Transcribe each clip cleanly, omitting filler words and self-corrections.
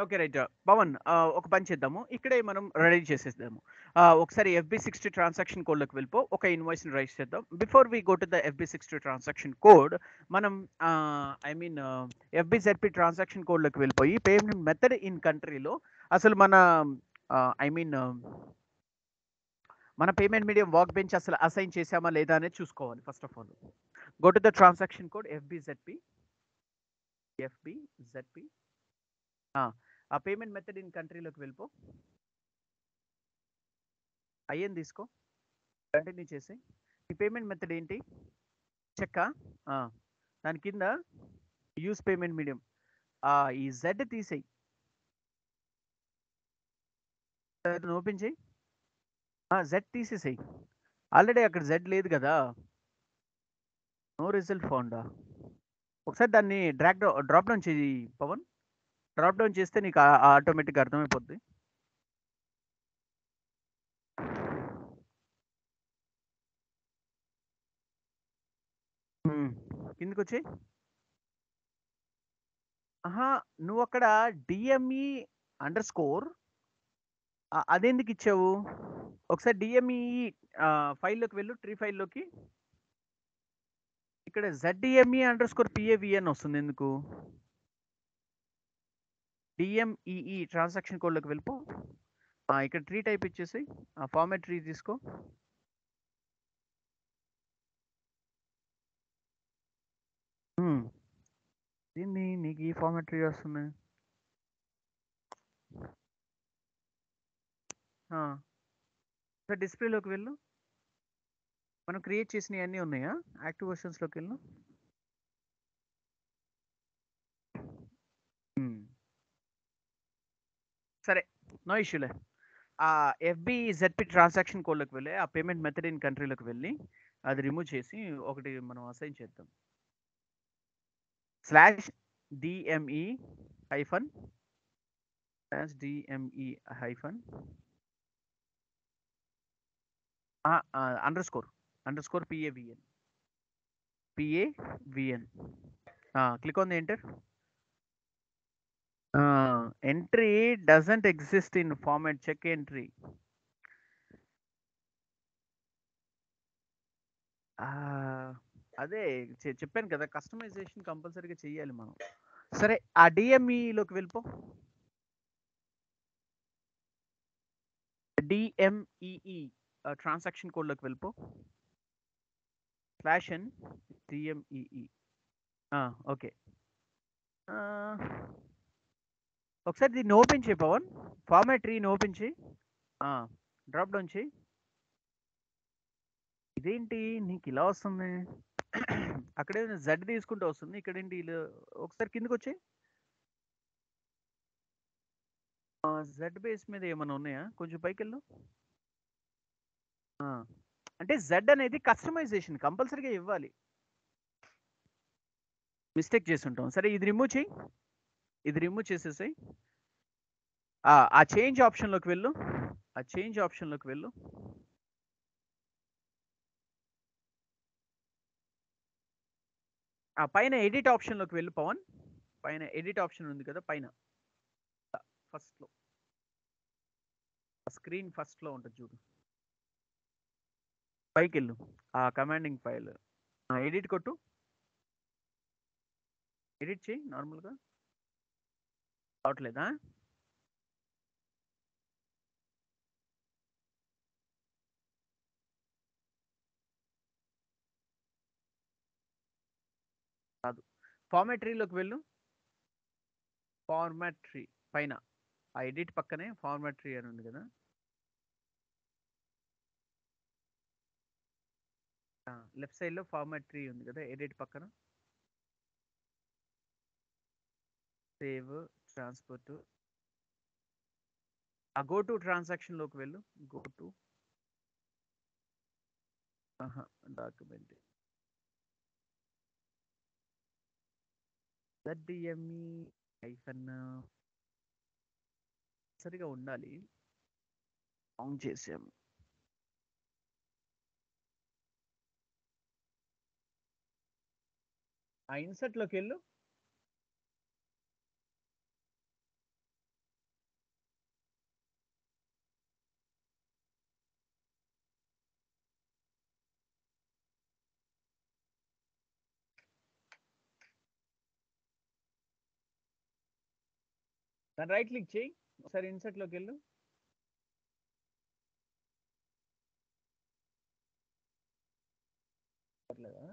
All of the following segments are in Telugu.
ఓకే. రైట్. పవన్ ఒక పని చేద్దాము. ఇక్కడే మనం రెడీ చేసేద్దాము. ఒకసారి ఎఫ్‌బి60 ట్రాన్సాక్షన్ కోడ్‌లోకి వెళ్ళిపో. ఒక ఇన్వాయిస్‌ని రైజ్ చేద్దాం. Before we go to the ఎఫ్‌బి60 ట్రాన్సాక్షన్ కోడ్ మనం ఐ మీన్ ఎఫ్‌బిజెడ్‌పి ట్రాన్సాక్షన్ కోడ్‌లోకి వెళ్ళిపోయి పేమెంట్ మెథడ్ ఇన్ కంట్రీలో అసలు మన ఐ మీన్ మన పేమెంట్ మీడియం వర్క్ బెంచ్ అసలు అసైన్ చేసామా లేదా అనేది చూసుకోవాలి first of all. Go to the transaction code FBZP. ఆ పేమెంట్ మెథడ్ ఇన్ కంట్రీలోకి వెళ్ళిపో. ఐఎన్ తీసుకో. కంటిన్యూ చేసి ఈ పేమెంట్ మెథడ్ ఏంటి? చెక్కా? దాని కింద యూస్ పేమెంట్ మీడియం. ఈ జెడ్ తీసేయి. ఓపెన్ చేయి. జెడ్ తీసేసేయి. ఆల్రెడీ అక్కడ జెడ్ లేదు కదా. నో రిజల్ట్ ఫౌండా? ఒకసారి దాన్ని డ్రాప్ డౌన్ చేయి పవన్. డ్రాప్ డౌన్ చేస్తే నీకు ఆటోమేటిక్గా అర్థమైపోద్ది. కిందికి వచ్చి నువ్వు అక్కడ డిఎంఈ అండర్ స్కోర్ అదెందుకు ఇచ్చావు? ఒకసారి డిఎంఈ ఫైల్లోకి వెళ్ళు, ట్రీ ఫైల్లోకి. ఇక్కడ ZDME అండర్ స్కోర్ PAVN వస్తుంది ఎందుకు? DMEE ట్రాన్సాక్షన్ కోడ్లోకి వెళ్ళిపో. ఇక్కడ ట్రీ టైప్ ఇచ్చేసి ఫార్మాట్ ట్రీ తీసుకో. దీన్ని నీకు ఈ ఫార్మాట్ ట్రీ వస్తుంది. డిస్ప్లేలోకి వెళ్ళు. మనం క్రియేట్ చేసినవి అన్నీ ఉన్నాయా? యాక్టివ్ వర్షన్స్లోకి వెళ్ళు. సరే, నో ఇష్యూలే. FBZP ట్రాన్సాక్షన్ కోడ్లోకి వెళ్ళి ఆ పేమెంట్ మెథడ్ ఇన్ కంట్రీలోకి వెళ్ళి అది రిమూవ్ చేసి ఒకటి మనం అసైన్ చేద్దాం. /DME hyphen /DME hyphen under score PAVN. Click on the enter. Entry doesn't exist in format. Check entry. అదే చెప్పాను కదా, కస్టమైజేషన్ కంపల్సరీగా చెయ్యాలి మనం. సరే, ఆ డిఎంఈలోకి వెళ్ళిపో. DMEE ట్రాన్సాక్షన్ కోడ్లోకి వెళ్ళిపో. /n DMEE. ఓకే. ఒకసారి దీన్ని ఓపెన్ చేయి పవన్. ఫార్మాట్ ట్రీని ఓపెన్ చేయి. డ్రాప్ డౌన్ చేయి. ఇదేంటి నీకు ఇలా వస్తుంది? అక్కడే జెడ్ తీసుకుంటూ వస్తుంది, ఇక్కడేంటి ఒకసారి కిందకి వచ్చి జెడ్ బేస్ మీద ఏమైనా ఉన్నాయా? కొంచెం పైకి వెళ్ళు. అంటే జెడ్ అనేది కస్టమైజేషన్ కంపల్సరీగా ఇవ్వాలి. మిస్టేక్ చేసి ఉంటాం. సరే, ఇది రిమూవ్ చేయి. ఇది రిమూవ్ చేసేసాయి. ఆ చేంజ్ ఆప్షన్లోకి వెళ్ళు. పైన ఎడిట్ ఆప్షన్లోకి వెళ్ళు పవన్. పైన ఎడిట్ ఆప్షన్ ఉంది కదా, పైన ఫస్ట్లో స్క్రీన్ ఫస్ట్లో ఉంటుంది చూడు. పైకి వెళ్ళు. కమాండింగ్ ఫైల్ ఎడిట్ కొట్టు. ఎడిట్ చేయి నార్మల్గా. అవట్లేదా? కాదు, ఫార్మాట్ ట్రీలోకి వెళ్ళు. ఫార్మాట్ ట్రీ పైన ఆ ఎడిట్ పక్కనే ఫార్మాట్ ట్రీ అని ఉంది కదా. లెఫ్ట్ సైడ్లో ఫార్మాట్ ట్రీ ఉంది కదా, ఎడిట్ పక్కన. Save transport. గో టు ట్రాన్సాక్షన్లోకి వెళ్ళు. Go to document. ZDME hyphen సరిగా ఉండాలి. ఆన్ చేసాము. ఇన్సర్ట్లోకి వెళ్ళు. దాన్ని రైట్ క్లిక్ చేయి, ఒకసారి ఇన్సర్ట్లోకి వెళ్ళు. పర్లేదా?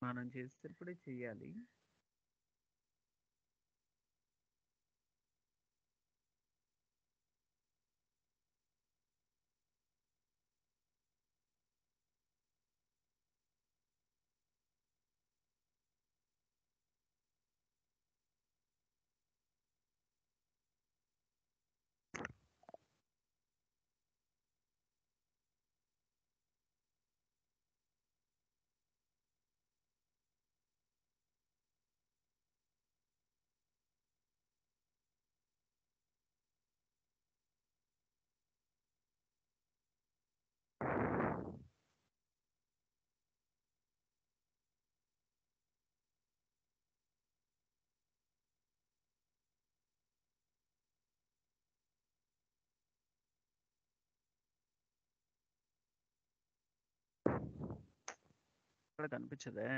మనం చేసేటప్పుడే చెయ్యాలి. ఇక్కడ కనిపించదే.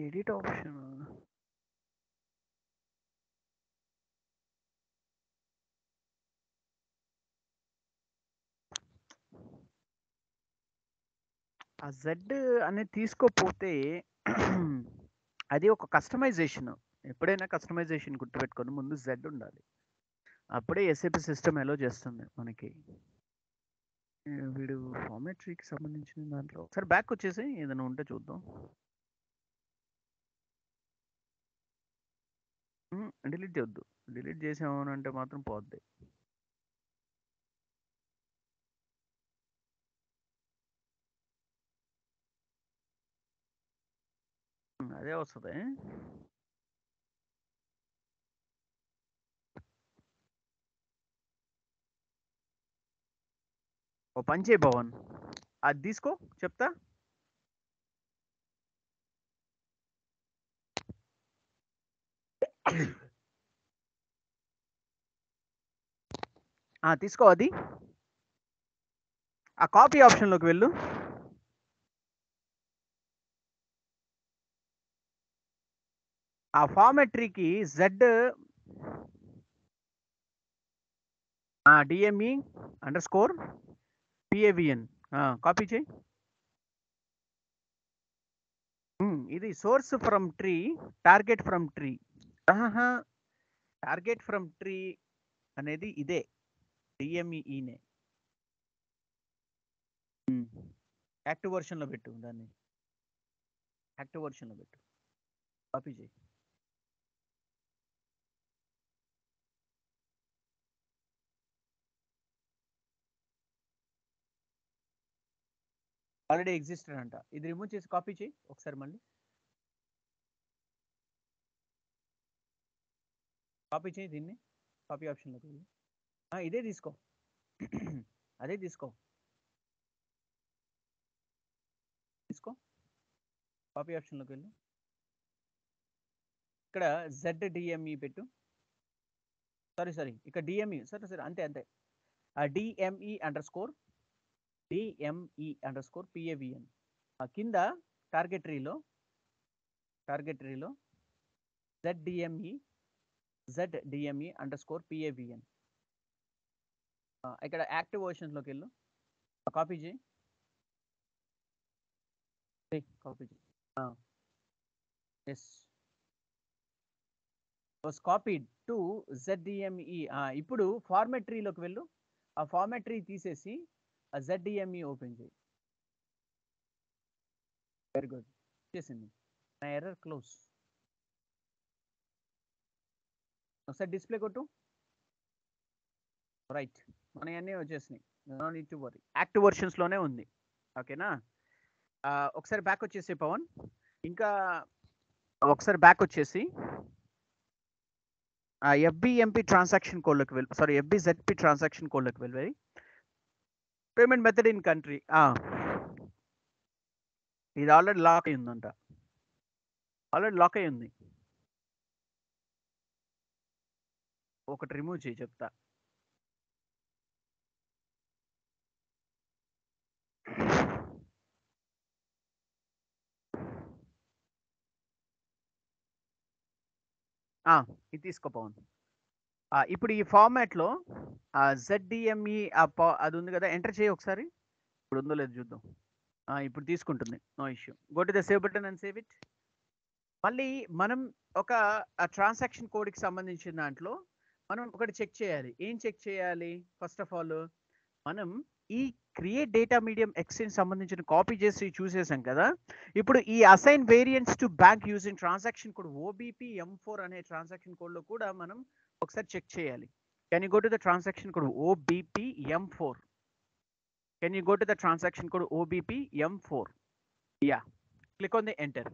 ఎడిట్ ఆప్షన్ ఆ జెడ్ అనేది తీసుకోపోతే అది ఒక కస్టమైజేషన్. ఎప్పుడైనా కస్టమైజేషన్ గుర్తుపెట్టుకొని ముందు జెడ్ ఉండాలి, అప్పుడే ఎస్ఏపి సిస్టమ్ ఎలో చేస్తుంది మనకి. వీడు ఫార్మాట్రీకి సంబంధించిన దాంట్లో ఒకసారి బ్యాక్ వచ్చేసి ఏదైనా ఉంటే చూద్దాం. డిలీట్ చేయొద్దు, డిలీట్ చేసామనంటే మాత్రం పోద్ది. అదే వస్తుంది. ఓ పని చేయి భవన్, అది తీసుకో చెప్తా. తీసుకో, అది ఆ కాపీ ఆప్షన్లోకి వెళ్ళు. ఆ ఫార్మాట్రీకి జెడ్ DME_PAVN కాపీ చేయి. ఇది source from tree, target from tree. Target from tree అనేది ఇదే DMEనే. యాక్టివ్ వర్షన్లో పెట్టు, దాన్ని యాక్టివ్ వర్షన్లో పెట్టు, కాపీ చేయి. ఆల్రెడీ ఎగ్జిస్టెడ్ అంట, ఇది రిమూవ్ చేసి కాపీ చేయి ఒకసారి మళ్ళీ. కాపీ చేయి దీన్ని, కాపీ ఆప్షన్లోకి వెళ్ళి ఇదే తీసుకో. అదే తీసుకో. కాపీ ఆప్షన్లోకి వెళ్ళు. ఇక్కడ ZDME పెట్టు. సారీ ఇక్కడ DME సరే అంతే DME _ PAVN కింద టార్గెట్ ట్రీలో ZDME _ PAVN ఇక్కడ యాక్టివ్ వర్షన్స్లోకి వెళ్ళు. కాపీ చేయి. Yes was copied to ZDME. ఇప్పుడు ఫార్మాట్ ట్రీలోకి వెళ్ళు. ఆ ఫార్మాట్ ట్రీ తీసేసి ఆ ZDME ఓపెన్ చేయి. వెరీ గుడ్, చేసింది. నా ఎర్రర్ క్లోజ్. ఒకసారి డిస్ప్లే కొట్టు. రైట్, మన అన్నీ వచ్చేసినాయి. No need to worry. Active వర్షన్స్లోనే ఉంది. ఓకేనా? ఒకసారి బ్యాక్ వచ్చేసి పవన్, ఇంకా ఒకసారి బ్యాక్ వచ్చేసి FBMP ట్రాన్సాక్షన్ కోడ్లోకి వెళ్ళి, సారీ FBZP ట్రాన్సాక్షన్ కోడ్లోకి వెళ్ళి పేమెంట్ మెథడ్ ఇన్ కంట్రీ. ఇది ఆల్రెడీ లాక్ అయి ఉందంట. ఆల్రెడీ లాక్ అయి ఉంది. ఒకటి రిమూవ్ చేయి చెప్తా. ఇది తీసుకో పవన్. ఇప్పుడు ఈ ఫార్మాట్లో ZDME అది ఉంది కదా, ఎంటర్ చేయి ఒకసారి. ఇప్పుడు ఉందో లేదో చూద్దాం. ఇప్పుడు తీసుకుంటుంది, no issue. Go to the save button and save it. మళ్ళీ మనం ఒక ట్రాన్సాక్షన్ కోడ్కి సంబంధించిన దాంట్లో మనం ఒకటి చెక్ చేయాలి. ఏం చెక్ చేయాలి? ఫస్ట్ ఆఫ్ ఆల్ మనం ఈ క్రియేట్ డేటా మీడియం ఎక్స్చేంజ్ సంబంధించిన కాపీ చేసి చూసేసాం కదా. ఇప్పుడు ఈ assign variance to bank using transaction code OBP M4 అనే ట్రాన్సాక్షన్ కోడ్లో కూడా మనం ఒకసారి చెక్ చేయాలి. Can you go to the transaction code OBP M4? Can you go to the transaction code OBP M4? Yeah, click on the enter.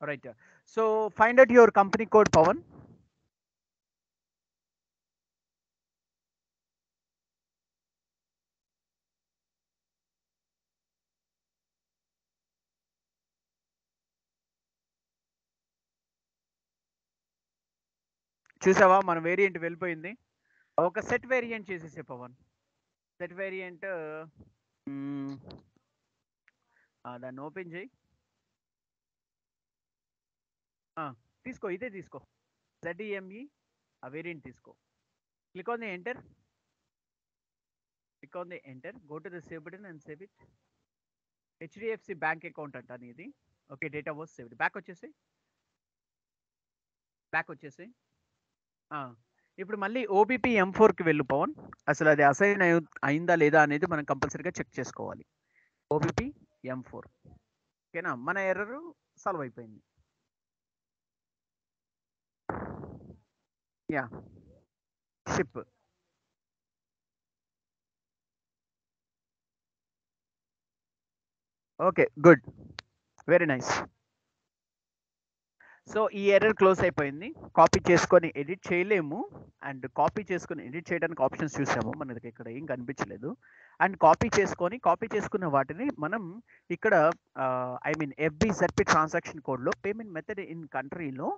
Right. So find out your company code, Pawan. చూసావా, మన వేరియంట్ వెళ్ళిపోయింది. ఒక సెట్ వేరియంట్ చేసేసే పవన్. సెట్ వేరియంట్ దాన్ని ఓపెన్ చేయి. తీసుకో, ఇదే తీసుకో. ZDME ఆ వేరియంట్ తీసుకో. Click on the enter. Go to the save button and save it. HDFC bank account అంట నీది. Okay, data was saved. Back వచ్చేసి ఇప్పుడు మళ్ళీ OBP M4కి వెళ్ళు పవన్. అసలు అది అసైన్ అయిందా లేదా అనేది మనం కంపల్సరీగా చెక్ చేసుకోవాలి. OBP M4. ఓకేనా? మన ఎర్రర్ సాల్వ్ అయిపోయింది. Yeah, ship. Okay, good, very nice. So ఈ ఎర్రర్ క్లోజ్ అయిపోయింది. కాపీ చేసుకొని ఎడిట్ చేయలేము, అండ్ కాపీ చేసుకొని ఎడిట్ చేయడానికి ఆప్షన్స్ చూసాము, మనకి ఇక్కడ ఏం కనిపించలేదు. అండ్ కాపీ చేసుకున్న వాటిని మనం ఇక్కడ FBZP ట్రాన్సాక్షన్ కోడ్లో పేమెంట్ మెథడ్ ఇన్ కంట్రీలో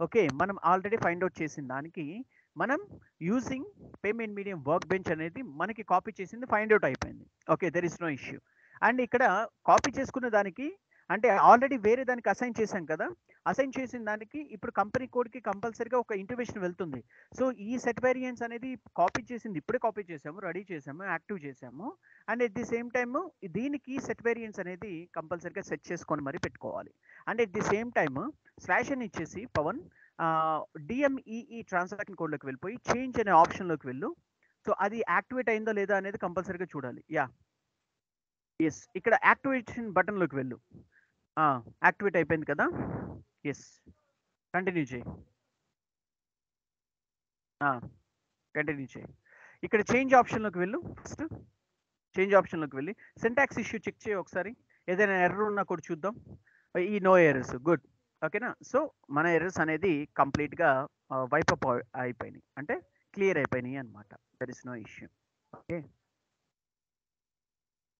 ఓకే మనం ఆల్రెడీ ఫైండ్ అవుట్ చేసిన దానికి మనం using payment medium work bench అనేది మనకి కాపీ చేసింది ఫైండ్ అవుట్ అయిపోయింది. Okay, there is no issue. And ఇక్కడ కాపీ చేసుకున్న దానికి అంటే ఆల్రెడీ వేరే దానికి అసైన్ చేశాం కదా, అసైన్ చేసిన దానికి ఇప్పుడు కంపెనీ కోడ్కి కంపల్సరీగా ఒక ఇంటిమేషన్ వెళ్తుంది. సో ఈ సెట్ వేరియన్స్ అనేది కాపీ చేసింది ఇప్పుడే కాపీ చేసాము, రెడీ చేసాము, యాక్టివ్ చేసాము. And at the same time దీనికి సెట్ వేరియన్స్ అనేది కంపల్సరీగా సెట్ చేసుకొని మరి పెట్టుకోవాలి. And at the same time /n ఇచ్చేసి పవన్ DMEE ట్రాన్సాక్షన్ కోడ్లోకి వెళ్ళిపోయి చేంజ్ అనే ఆప్షన్లోకి వెళ్ళు. సో అది యాక్టివేట్ అయిందో లేదా అనేది కంపల్సరీగా చూడాలి. యా, ఎస్, ఇక్కడ యాక్టివేషన్ బటన్లోకి వెళ్ళు. యాక్టివేట్ అయిపోయింది కదా. ఎస్, కంటిన్యూ చేయి. ఇక్కడ చేంజ్ ఆప్షన్లోకి వెళ్ళు. ఫస్ట్ చేంజ్ ఆప్షన్లోకి వెళ్ళి సింటాక్స్ ఇష్యూ చెక్ చేయి ఒకసారి. ఏదైనా ఎర్రర్ ఉన్నా కూడా చూద్దాం. ఈ నో ఎర్రర్స్, గుడ్. ఓకేనా? సో మన ఎర్రర్స్ అనేది కంప్లీట్గా వైప్ అప్ అయిపోయినాయి, అంటే క్లియర్ అయిపోయినాయి అనమాట. There is no issue. Okay.